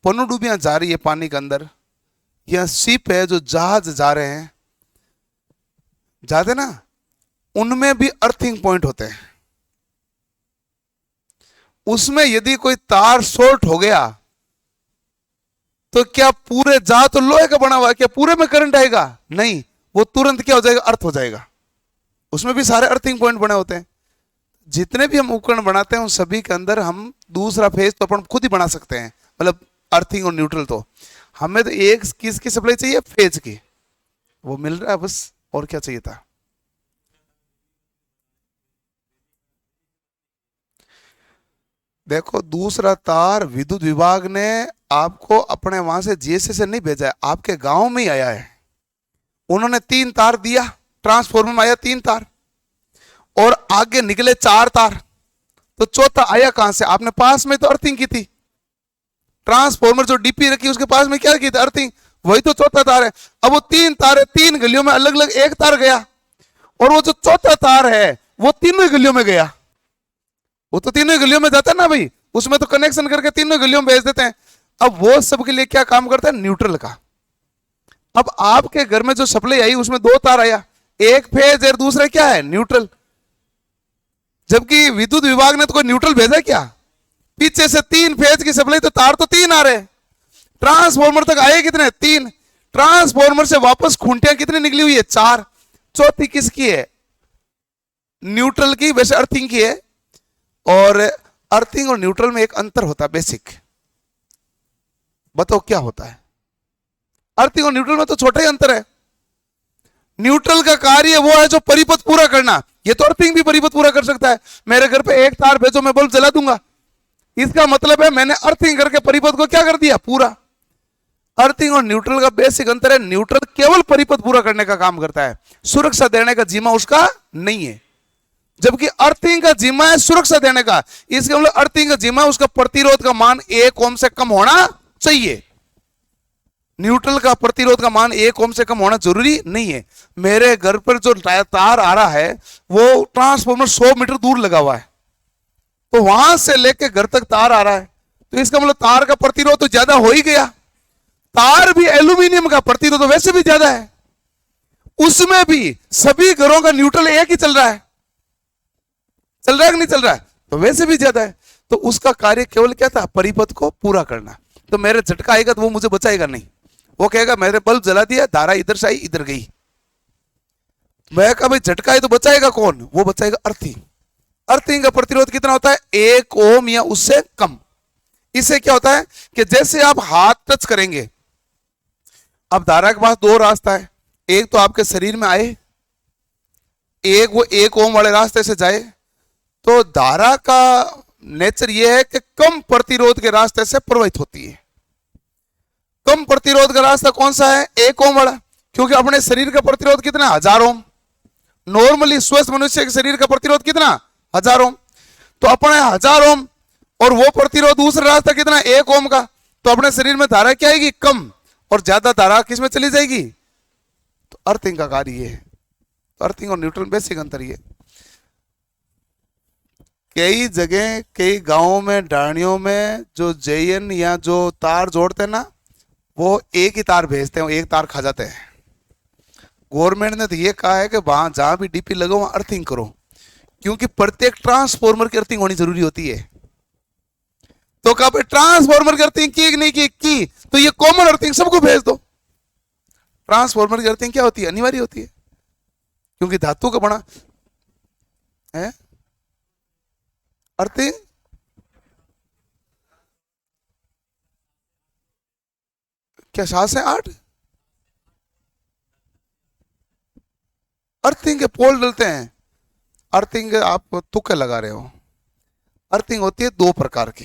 पनडुब्बियां जा रही है पानी के अंदर, या शिप है जो जहाज जा रहे हैं, जाते ना, उनमें भी अर्थिंग पॉइंट होते हैं। उसमें यदि कोई तार शॉर्ट हो गया तो क्या पूरे जहाज तो लोहे का बना हुआ है, क्या पूरे में करंट आएगा? नहीं, वो तुरंत क्या हो जाएगा, अर्थ हो जाएगा। उसमें भी सारे अर्थिंग पॉइंट बने होते हैं। जितने भी हम उपकरण बनाते हैं उन सभी के अंदर हम दूसरा फेज तो अपन खुद ही बना सकते हैं, मतलब अर्थिंग और न्यूट्रल। तो हमें तो एक किसकी सप्लाई चाहिए, फेज की, वो मिल रहा है बस, और क्या चाहिए था। देखो दूसरा तार विद्युत विभाग ने आपको अपने वहां से जीएससी से नहीं भेजा है, आपके गांव में ही आया है। उन्होंने 3 तार दिया, ट्रांसफॉर्मर में आया 3 तार, और आगे निकले 4 तार, तो चौथा आया कहां से? आपने पास में तो अर्थिंग की थी, ट्रांसफॉर्मर जो डीपी रखी उसके पास में क्या की थी, अर्थिंग, वही तो चौथा तार है। अब वो 3 तार है, 3 गलियों में अलग अलग एक तार गया, और वो जो चौथा तार है वो तीनों गलियों में गया। वो तो तीनों गलियों में जाता है ना भाई, उसमें तो कनेक्शन करके तीनों गलियों में भेज देते हैं। अब वो सबके लिए क्या काम करता है, न्यूट्रल का। अब आपके घर में जो सप्लाई आई उसमें 2 तार आया, एक फेज और दूसरा क्या है, न्यूट्रल। जबकि विद्युत विभाग ने तो कोई न्यूट्रल भेजा क्या? पीछे से 3 फेज की सप्लाई, तो तार तो 3 आ रहे। ट्रांसफॉर्मर तक आए कितने, 3। ट्रांसफॉर्मर से वापस खूंटियां कितनी निकली हुई है, 4। चौथी किसकी है, न्यूट्रल की, वैसे अर्थिंग की है। और अर्थिंग और न्यूट्रल में एक अंतर होता है बेसिक, बताओ क्या होता है? अर्थिंग और न्यूट्रल में तो छोटा ही अंतर है। न्यूट्रल का कार्य वो है जो परिपथ पूरा करना, ये तो अर्थिंग भी परिपथ पूरा कर सकता है। मेरे घर पे एक तार भेजो, मैं बल्ब जला दूंगा, इसका मतलब है मैंने अर्थिंग करके परिपथ को क्या कर दिया, पूरा। अर्थिंग और न्यूट्रल का बेसिक अंतर है, न्यूट्रल केवल परिपथ पूरा करने का काम करता है, सुरक्षा देने का जिम्मा उसका नहीं है। जबकि अर्थिंग का जिम्मा है सुरक्षा देने का। इसके मतलब अर्थिंग का जिम्मा उसका प्रतिरोध का मान 1 ओम से कम होना चाहिए। न्यूट्रल का प्रतिरोध का मान 1 ओम से कम होना जरूरी नहीं है। मेरे घर पर जो तार आ रहा है वो ट्रांसफॉर्मर 100 मीटर दूर लगा हुआ है, तो वहां से लेके घर तक तार आ रहा है, तो इसका मतलब तार का प्रतिरोध तो ज्यादा हो ही गया। तार भी एल्यूमिनियम का, प्रतिरोध तो वैसे भी ज्यादा है। उसमें भी सभी घरों का न्यूट्रल एक ही चल रहा है, चल रहा है कि नहीं चल रहा है, तो वैसे भी ज्यादा है। तो उसका कार्य केवल क्या था, परिपथ को पूरा करना। तो मेरे झटका आएगा तो वो मुझे बचाएगा नहीं, वो कहेगा मेरे बल्ब जला दिया, धारा इधर से आई इधर गई। मैं कहा भाई झटका है तो बचाएगा कौन, वो बचाएगा अर्थिंग। अर्थिंग का प्रतिरोध कितना होता है, 1 ओम या उससे कम। इससे क्या होता है कि जैसे आप हाथ टच करेंगे, अब धारा के पास 2 रास्ता है, एक तो आपके शरीर में आए, एक वो 1 ओम वाले रास्ते से जाए। तो धारा का नेचर यह है कि कम प्रतिरोध के रास्ते से प्रवाहित होती है। कम प्रतिरोध का रास्ता कौन सा है, 1 ओम वाला, क्योंकि अपने शरीर का प्रतिरोध कितना, 1000 ओम। नॉर्मली स्वस्थ मनुष्य के शरीर का प्रतिरोध कितना, 1000 ओम। तो अपने 1000 ओम, और वो प्रतिरोध दूसरा रास्ता कितना, 1 ओम का। तो अपने शरीर में धारा क्या आएगी, कम, और ज्यादा धारा किस में चली जाएगी, तो अर्थिंग का कार्य ये है। तो अर्थिंग और न्यूट्रल बेसिक अंतर ये। कई जगह कई गांवों में डाणियों में जो जेएन या जो तार जोड़ते हैं ना, वो एक ही तार भेजते हैं, एक तार खा जाते हैं। गवर्नमेंट ने तो ये कहा है कि वहां जहां भी डीपी लगाओ वहां अर्थिंग करो, क्योंकि प्रत्येक ट्रांसफॉर्मर की अर्थिंग होनी जरूरी होती है। तो कहा ट्रांसफॉर्मर की अर्थिंग की नहीं की तो ये कॉमन अर्थिंग सबको भेज दो। ट्रांसफॉर्मर की अर्थिंग क्या होती है, अनिवार्य होती है, क्योंकि धातु का बना है अर्थिंग। क्या 7 से 8 अर्थिंग के पोल डलते हैं। अर्थिंग आप तुक्के लगा रहे हो। अर्थिंग होती है 2 प्रकार की,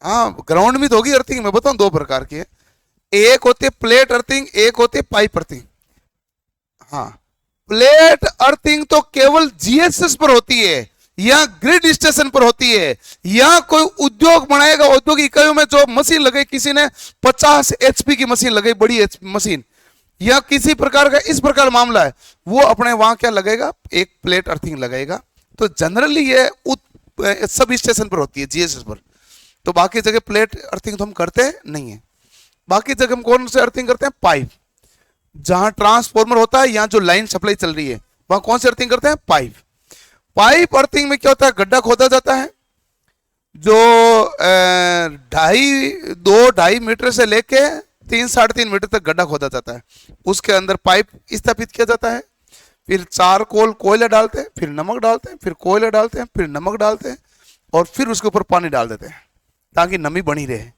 हाँ ग्राउंड में तो होगी अर्थिंग, मैं बताऊं 2 प्रकार की है। एक होती है प्लेट अर्थिंग, एक होती है पाइप अर्थिंग। हाँ, प्लेट अर्थिंग तो केवल जीएसएस पर होती है, या ग्रिड स्टेशन पर होती है, या कोई उद्योग बनाएगा, औद्योगिक इकाइयों में जो मशीन लगे, किसी ने 50 HP की मशीन लगाई, बड़ी मशीन, या किसी प्रकार का इस प्रकार मामला है, वो अपने वहां क्या लगेगा, एक प्लेट अर्थिंग लगेगा। तो जनरली ये सब स्टेशन पर होती है, GSS पर। तो बाकी जगह प्लेट अर्थिंग तो हम करते नहीं है। बाकी जगह हम कौन से अर्थिंग करते हैं, पाइप। जहां ट्रांसफॉर्मर होता है या जो लाइन सप्लाई चल रही है, वहां कौन से अर्थिंग करते हैं, पाइप। पाइप अर्थिंग में क्या होता है, गड्ढा खोदा जाता है, जो 2-2.5 मीटर से लेके 3-3.5 मीटर तक गड्ढा खोदा जाता है। उसके अंदर पाइप स्थापित किया जाता है, फिर चारकोल कोयला डालते हैं, फिर नमक डालते हैं, फिर कोयला डालते हैं, फिर नमक डालते हैं, और फिर उसके ऊपर पानी डाल देते हैं ताकि नमी बनी रहे।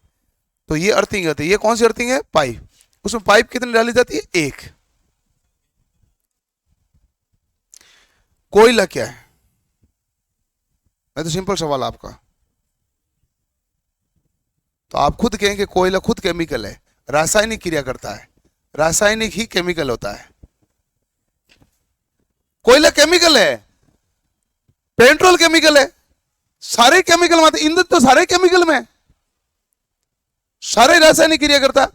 तो ये अर्थिंग होती है। ये कौन सी अर्थिंग है, पाइप। उसमें पाइप कितनी डाली जाती है, एक। कोयला क्या है, मैं तो सिंपल सवाल आपका, तो आप खुद कहेंगे कोयला खुद केमिकल है, रासायनिक क्रिया करता है, रासायनिक ही केमिकल होता है। कोयला केमिकल है, पेट्रोल केमिकल है, सारे केमिकल में, ईंधन तो सारे केमिकल में, सारे रासायनिक क्रिया करता है।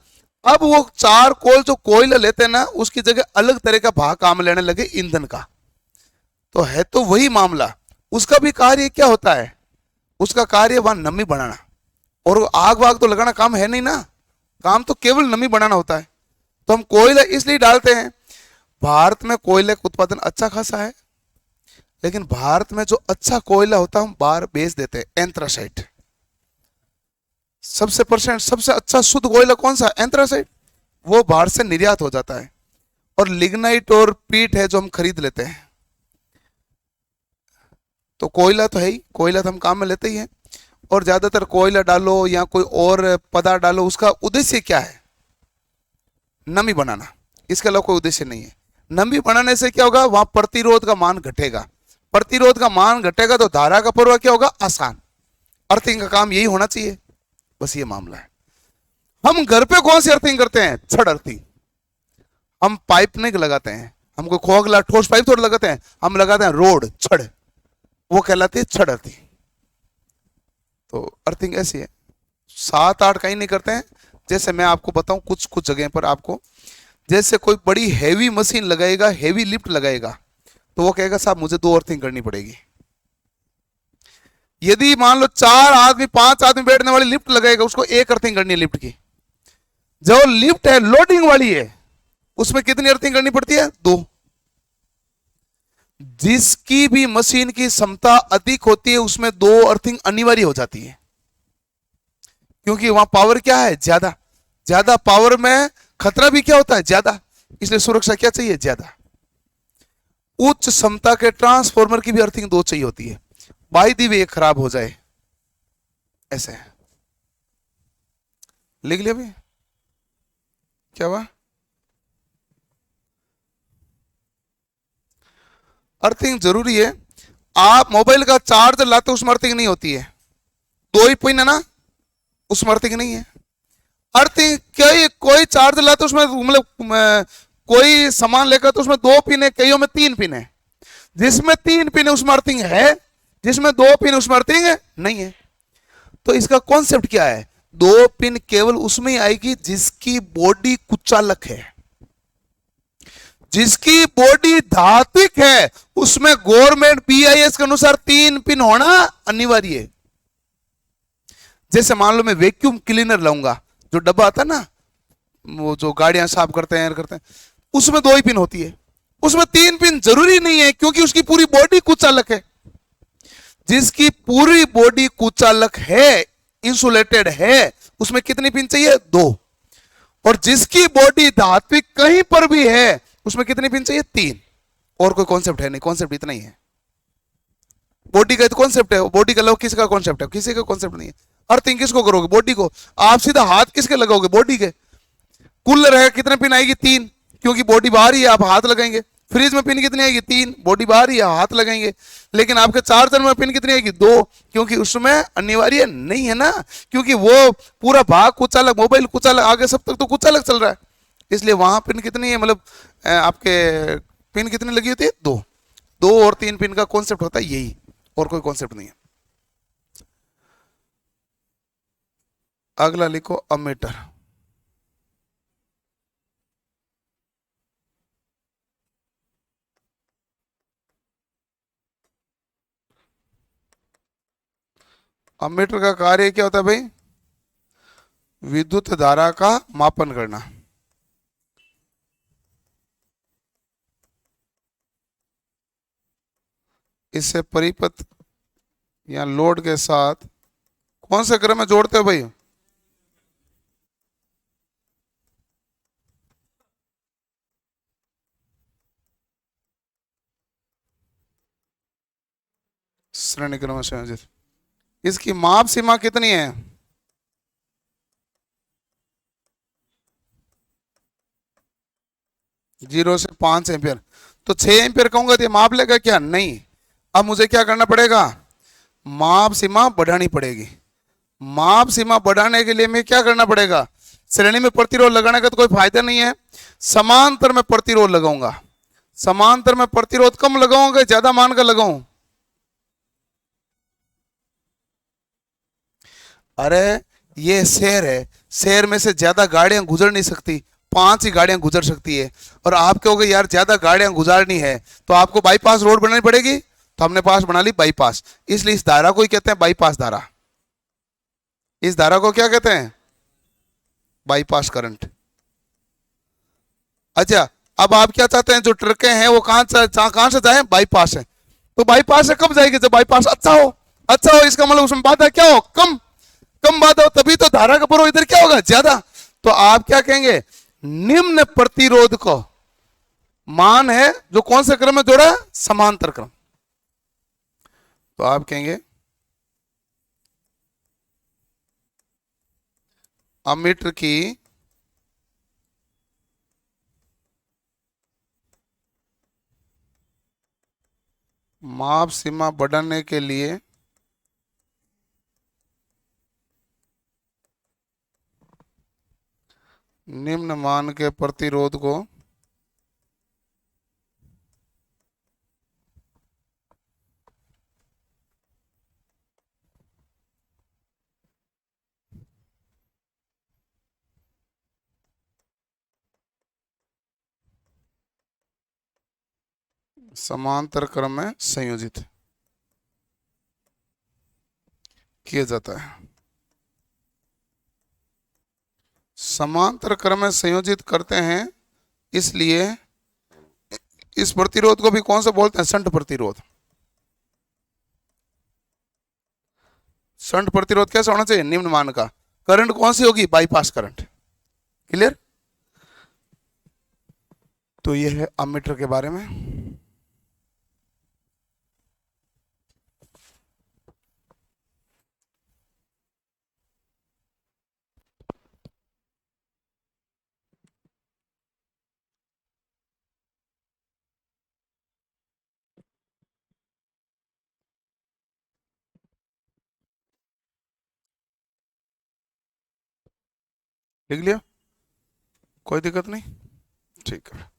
अब वो चारकोल जो कोयला लेते हैं ना, उसकी जगह अलग तरह का भाग काम लेने लगे ईंधन का। तो है तो वही मामला। उसका भी कार्य क्या होता है, उसका कार्य वहां नमी बनाना, और आग वाग तो लगाना काम है नहीं ना, काम तो केवल नमी बनाना होता है। तो हम कोयला इसलिए डालते हैं। भारत में कोयले का उत्पादन अच्छा खासा है, लेकिन भारत में जो अच्छा कोयला होता है हम बाहर बेच देते हैं, एंथ्रासाइट। सबसे अच्छा शुद्ध कोयला कौन सा, एंथ्रासाइट। वो बाहर से निर्यात हो जाता है। और लिग्नाइट और पीट है जो हम खरीद लेते हैं। तो कोयला तो है ही, कोयला तो हम काम में लेते ही हैं। और ज्यादातर कोयला डालो या कोई और पदार्थ डालो, उसका उद्देश्य क्या है, नमी बनाना। इसके अलावा कोई उद्देश्य नहीं है। नमी बनाने से क्या होगा, वहां प्रतिरोध का मान घटेगा। प्रतिरोध का मान घटेगा तो धारा का प्रवाह क्या होगा, आसान। अर्थिंग का काम यही होना चाहिए, बस ये मामला है। हम घर पे कौन सी अर्थिंग करते हैं, छड़ अर्थिंग। हम पाइप नहीं लगाते हैं, हम कोई खोखला ठोस पाइप थोड़ा लगाते हैं, हम लगाते हैं रोड, छड़, वो कहलाती है छड़ अर्थिंग। तो अर्थिंग ऐसी है। 7-8 कहीं नहीं करते हैं। जैसे मैं आपको बताऊं, कुछ कुछ जगह पर आपको, जैसे कोई बड़ी हैवी मशीन लगाएगा, हैवी लिफ्ट लगाएगा, तो वो कहेगा साहब मुझे 2 अर्थिंग करनी पड़ेगी। यदि मान लो 4 आदमी 5 आदमी बैठने वाली लिफ्ट लगाएगा, उसको 1 अर्थिंग करनी है लिफ्ट की। जो लिफ्ट है लोडिंग वाली है, उसमें कितनी अर्थिंग करनी पड़ती है, 2। जिसकी भी मशीन की क्षमता अधिक होती है, उसमें 2 अर्थिंग अनिवार्य हो जाती है, क्योंकि वहां पावर क्या है, ज्यादा। ज्यादा पावर में खतरा भी क्या होता है, ज्यादा। इसलिए सुरक्षा क्या चाहिए, ज्यादा। उच्च क्षमता के ट्रांसफॉर्मर की भी अर्थिंग 2 चाहिए होती है, बाई दी वे खराब हो जाए, ऐसे। लिख लिया भी, क्या हुआ, अर्थिंग जरूरी है। आप मोबाइल का चार्जर लाते, उसमें अर्थिंग नहीं होती है, 2 ही पिन है ना, उसमें अर्थिंग नहीं है। अर्थिंग कोई चार्जर लाते उसमें, मतलब कोई सामान लेकर तो उसमें 2 पिन है, कईयों में 3 पिन है। जिसमें 3 पिन है उसमें अर्थिंग है, जिसमें 2 पिन उसमें अर्थिंग नहीं है। तो इसका कॉन्सेप्ट क्या है, 2 पिन केवल उसमें ही आएगी जिसकी बॉडी कुचालक है, जिसकी बॉडी धात्विक है, उसमें गवर्नमेंट BIS के अनुसार 3 पिन होना अनिवार्य है। जैसे मान लो मैं वैक्यूम क्लीनर लाऊंगा, जो डब्बा आता है ना, वो जो गाड़ियां साफ करते हैं, उसमें 2 ही पिन होती है, उसमें 3 पिन जरूरी नहीं है, क्योंकि उसकी पूरी बॉडी कुचालक है। जिसकी पूरी बॉडी कुचालक है, इंसुलेटेड है, उसमें कितनी पिन चाहिए, 2। और जिसकी बॉडी धात्विक कहीं पर भी है, उसमें कितनी पिन चाहिए, 3। और कोई कॉन्सेप्ट है नहीं, कॉन्सेप्ट इतना ही है। बॉडी का तो कॉन्सेप्ट है, बॉडी का किसी का कॉन्सेप्ट है, किसी का कॉन्सेप्ट नहीं है। अर्थिंग किसको करोगे, बॉडी को। आप सीधा हाथ किसके लगाओगे, बॉडी के। कूलर है, कितने पिन आएगी, 3, क्योंकि बॉडी बाहर ही है, आप हाथ लगाएंगे। फ्रिज में पिन कितनी आएगी, 3, बॉडी बाहर ही है, हाथ लगाएंगे। लेकिन आपके चार्जर में पिन कितनी आएगी, 2, क्योंकि उसमें अनिवार्य नहीं है ना, क्योंकि वो पूरा भाग कुचालक, मोबाइल कुचालक, आगे सब तक तो कुचालक चल रहा है, इसलिए वहां पिन कितनी है, मतलब आपके पिन कितनी लगी होती है, 2। 2 और 3 पिन का कॉन्सेप्ट होता है यही। और कोई कॉन्सेप्ट नहीं है। अगला लिखो अमीटर। अमीटर का कार्य क्या होता है भाई? विद्युत धारा का मापन करना। इससे परिपथ या लोड के साथ कौन से क्रम में जोड़ते हो भाई? श्रेणी क्रम में संयोजित। इसकी माप सीमा कितनी है? 0 से 5 एम्पियर। तो 6 एम्पियर कहूंगा तो ये माप लेगा क्या? नहीं। अब मुझे क्या करना पड़ेगा? माप सीमा बढ़ानी पड़ेगी। माप सीमा बढ़ाने के लिए मैं क्या करना पड़ेगा? श्रेणी में प्रतिरोध लगाने का तो कोई फायदा नहीं है, समांतर में प्रतिरोध लगाऊंगा। समांतर में प्रतिरोध कम लगाऊंगा, ज्यादा मान कर लगाऊं? अरे ये शहर है, शहर में से ज्यादा गाड़ियां गुजर नहीं सकती, 5 ही गाड़ियां गुजर सकती है। और आप कहोगे यार ज्यादा गाड़ियां गुजारनी है तो आपको बाईपास रोड बनानी पड़ेगी, तो हमने पास बना ली बाईपास। इसलिए इस धारा को ही कहते हैं बाईपास धारा। इस धारा को क्या कहते हैं? Bypass current. अच्छा, अब आप क्या चाहते हैं? जो ट्रकें हैं वो कहां से जाए? बाईपास है। तो बाईपास से कब जाएगी? जब बाईपास अच्छा हो। अच्छा हो इसका मतलब उसमें बाधा क्या हो? कम। कम बाधा हो तभी तो धारा का प्रवाह इधर क्या होगा? ज्यादा। तो आप क्या कहेंगे? निम्न प्रतिरोध को मान है जो कौन से क्रम में जोड़ा है? समांतर क्रम। तो आप कहेंगे अमीटर की माप सीमा बढ़ाने के लिए निम्न मान के प्रतिरोध को समांतर क्रम में संयोजित किया जाता है। समांतर क्रम में संयोजित करते हैं, इसलिए इस प्रतिरोध को भी कौन सा बोलते हैं? शंट प्रतिरोध। शंट प्रतिरोध कैसा होना चाहिए? निम्न मान का। करंट कौन सी होगी? Bypass current. क्लियर? तो यह है अमीटर के बारे में। लिख लिया? कोई दिक्कत नहीं? ठीक है।